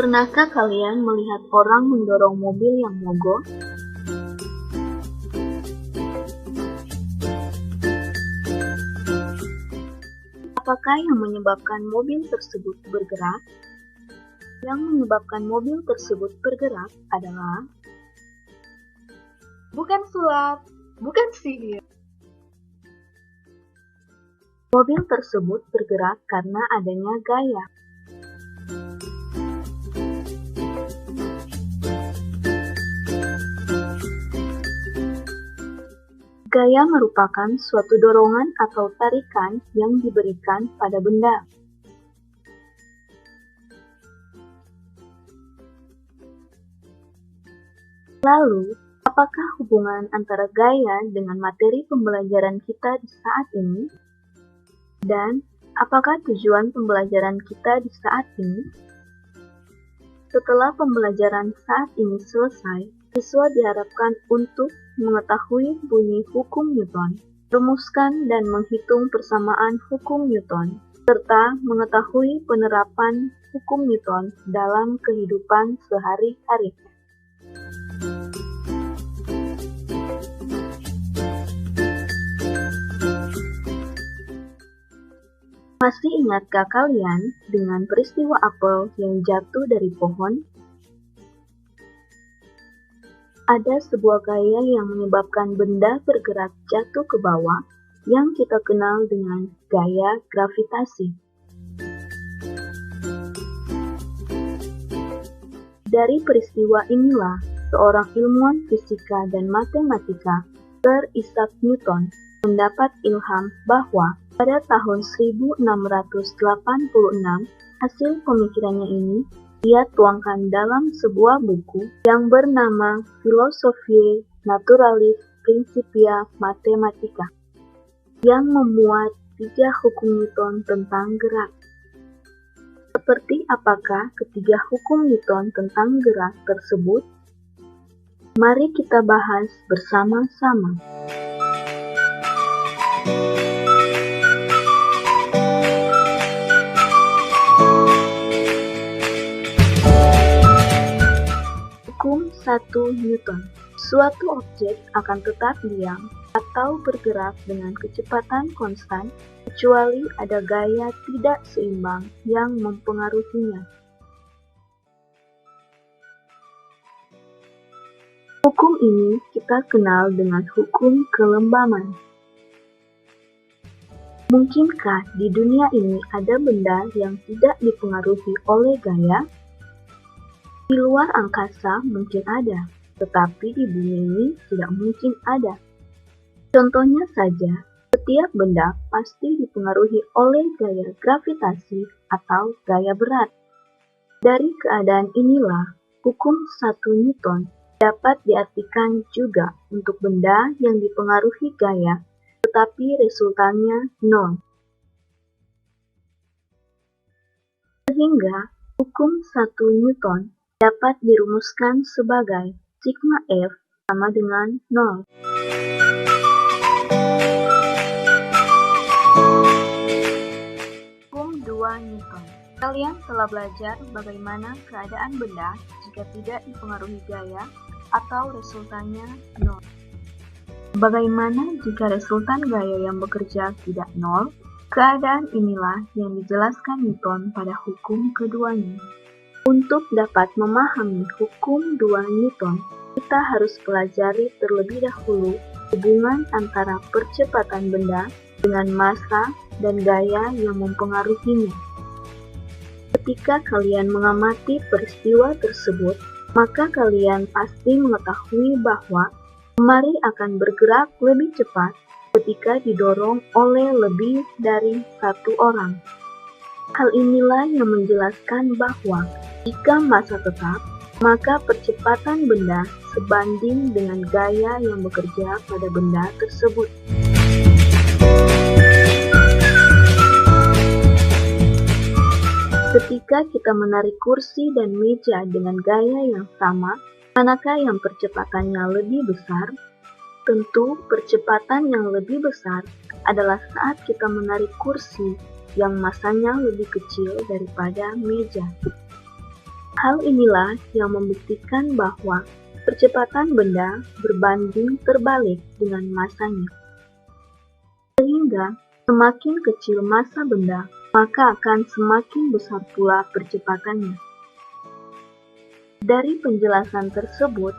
Pernahkah kalian melihat orang mendorong mobil yang mogok? Apakah yang menyebabkan mobil tersebut bergerak? Yang menyebabkan mobil tersebut bergerak adalah bukan sulap, bukan sihir. Mobil tersebut bergerak karena adanya gaya. Gaya merupakan suatu dorongan atau tarikan yang diberikan pada benda. Lalu, apakah hubungan antara gaya dengan materi pembelajaran kita di saat ini? Dan apakah tujuan pembelajaran kita di saat ini? Setelah pembelajaran saat ini selesai, siswa diharapkan untuk mengetahui bunyi hukum Newton, rumuskan dan menghitung persamaan hukum Newton, serta mengetahui penerapan hukum Newton dalam kehidupan sehari-hari. Masih ingatkah kalian dengan peristiwa apel yang jatuh dari pohon? Ada sebuah gaya yang menyebabkan benda bergerak jatuh ke bawah yang kita kenal dengan gaya gravitasi. Dari peristiwa inilah, seorang ilmuwan fisika dan matematika, Sir Isaac Newton, mendapat ilham bahwa pada tahun 1686, hasil pemikirannya ini ia tuangkan dalam sebuah buku yang bernama Philosophiae Naturalis Principia Mathematica, yang memuat 3 hukum Newton tentang gerak. Seperti apakah ketiga hukum Newton tentang gerak tersebut? Mari kita bahas bersama-sama. Hukum 1 Newton. Suatu objek akan tetap diam atau bergerak dengan kecepatan konstan kecuali ada gaya tidak seimbang yang mempengaruhinya. Hukum ini kita kenal dengan hukum kelembaman. Mungkinkah di dunia ini ada benda yang tidak dipengaruhi oleh gaya? Di luar angkasa mungkin ada, tetapi di bumi ini tidak mungkin ada. Contohnya saja, setiap benda pasti dipengaruhi oleh gaya gravitasi atau gaya berat. Dari keadaan inilah, hukum 1 Newton dapat diartikan juga untuk benda yang dipengaruhi gaya, tetapi resultannya nol. Sehingga, hukum 1 Newton dapat dirumuskan sebagai sigma F sama dengan 0. Hukum 2 Newton. Kalian telah belajar bagaimana keadaan benda jika tidak dipengaruhi gaya atau resultannya 0. Bagaimana jika resultan gaya yang bekerja tidak 0? Keadaan inilah yang dijelaskan Newton pada hukum keduanya. Untuk dapat memahami hukum 2 Newton, kita harus pelajari terlebih dahulu hubungan antara percepatan benda dengan massa dan gaya yang mempengaruhinya. Ketika kalian mengamati peristiwa tersebut, maka kalian pasti mengetahui bahwa lemari akan bergerak lebih cepat ketika didorong oleh lebih dari satu orang. Hal inilah yang menjelaskan bahwa jika massa tetap, maka percepatan benda sebanding dengan gaya yang bekerja pada benda tersebut. Ketika kita menarik kursi dan meja dengan gaya yang sama, manakah yang percepatannya lebih besar? Tentu percepatan yang lebih besar adalah saat kita menarik kursi yang massanya lebih kecil daripada meja. Hal inilah yang membuktikan bahwa percepatan benda berbanding terbalik dengan masanya. Sehingga semakin kecil massa benda, maka akan semakin besar pula percepatannya. Dari penjelasan tersebut,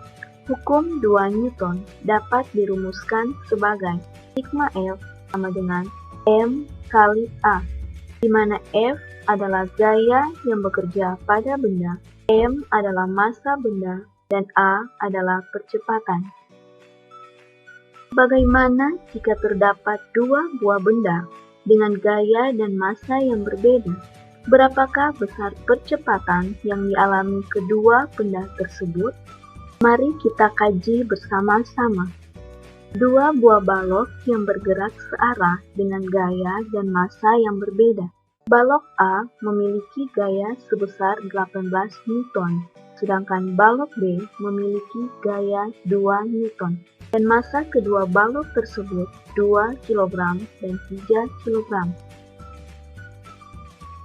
hukum 2 Newton dapat dirumuskan sebagai sigma F sama dengan M kali A, di mana F adalah gaya yang bekerja pada benda, M adalah massa benda, dan A adalah percepatan. Bagaimana jika terdapat dua buah benda dengan gaya dan massa yang berbeda? Berapakah besar percepatan yang dialami kedua benda tersebut? Mari kita kaji bersama-sama. Dua buah balok yang bergerak searah dengan gaya dan massa yang berbeda. Balok A memiliki gaya sebesar 18 Newton, sedangkan balok B memiliki gaya 2 Newton. Dan massa kedua balok tersebut 2 kg dan 3 kg.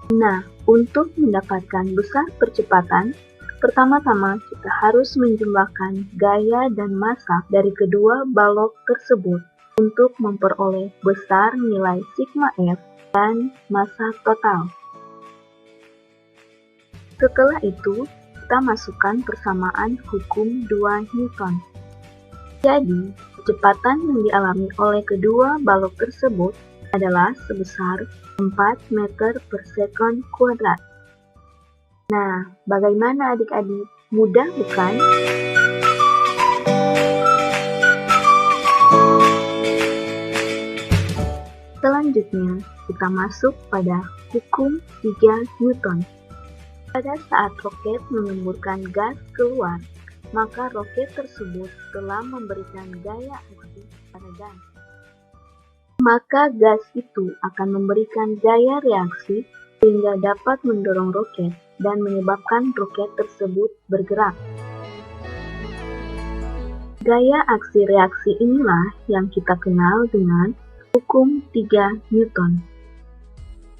Nah, untuk mendapatkan besar percepatan, pertama-tama kita harus menjumlahkan gaya dan massa dari kedua balok tersebut untuk memperoleh besar nilai sigma F dan massa total. Setelah itu, kita masukkan persamaan hukum 2 Newton. Jadi, kecepatan yang dialami oleh kedua balok tersebut adalah sebesar 4 meter per sekon kuadrat. Nah, bagaimana adik-adik? Mudah bukan? Selanjutnya, kita masuk pada hukum 3 Newton. Pada saat roket menyemburkan gas keluar, maka roket tersebut telah memberikan gaya aksi pada gas. Maka gas itu akan memberikan gaya reaksi sehingga dapat mendorong roket dan menyebabkan roket tersebut bergerak. Gaya aksi reaksi inilah yang kita kenal dengan hukum 3 Newton.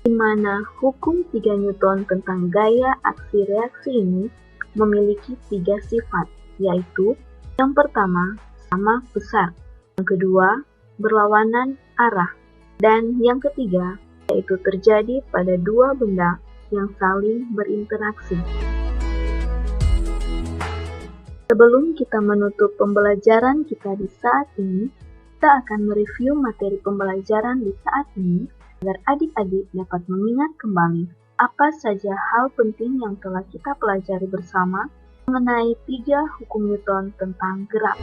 Di mana hukum 3 Newton tentang gaya aksi reaksi ini memiliki 3 sifat, yaitu yang pertama sama besar, yang kedua berlawanan arah, dan yang ketiga yaitu terjadi pada dua benda yang saling berinteraksi. Sebelum kita menutup pembelajaran kita di saat ini, kita akan mereview materi pembelajaran di saat ini agar adik-adik dapat mengingat kembali apa saja hal penting yang telah kita pelajari bersama mengenai 3 hukum Newton tentang gerak.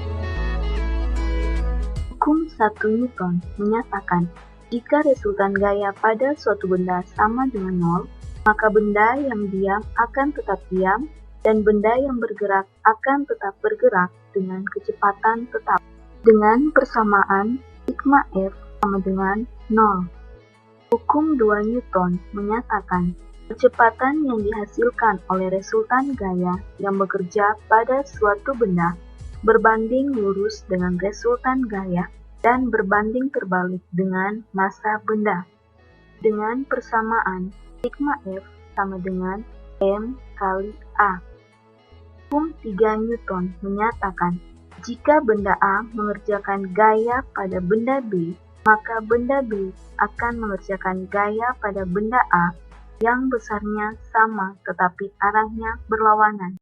Hukum 1 Newton menyatakan jika resultan gaya pada suatu benda sama dengan 0, maka benda yang diam akan tetap diam dan benda yang bergerak akan tetap bergerak dengan kecepatan tetap. Dengan persamaan sigma F sama dengan 0. Hukum 2 Newton menyatakan kecepatan yang dihasilkan oleh resultan gaya yang bekerja pada suatu benda berbanding lurus dengan resultan gaya dan berbanding terbalik dengan massa benda. Dengan persamaan sigma F sama dengan M kali A. Hukum 3 Newton menyatakan jika benda A mengerjakan gaya pada benda B, maka benda B akan mengerjakan gaya pada benda A yang besarnya sama tetapi arahnya berlawanan.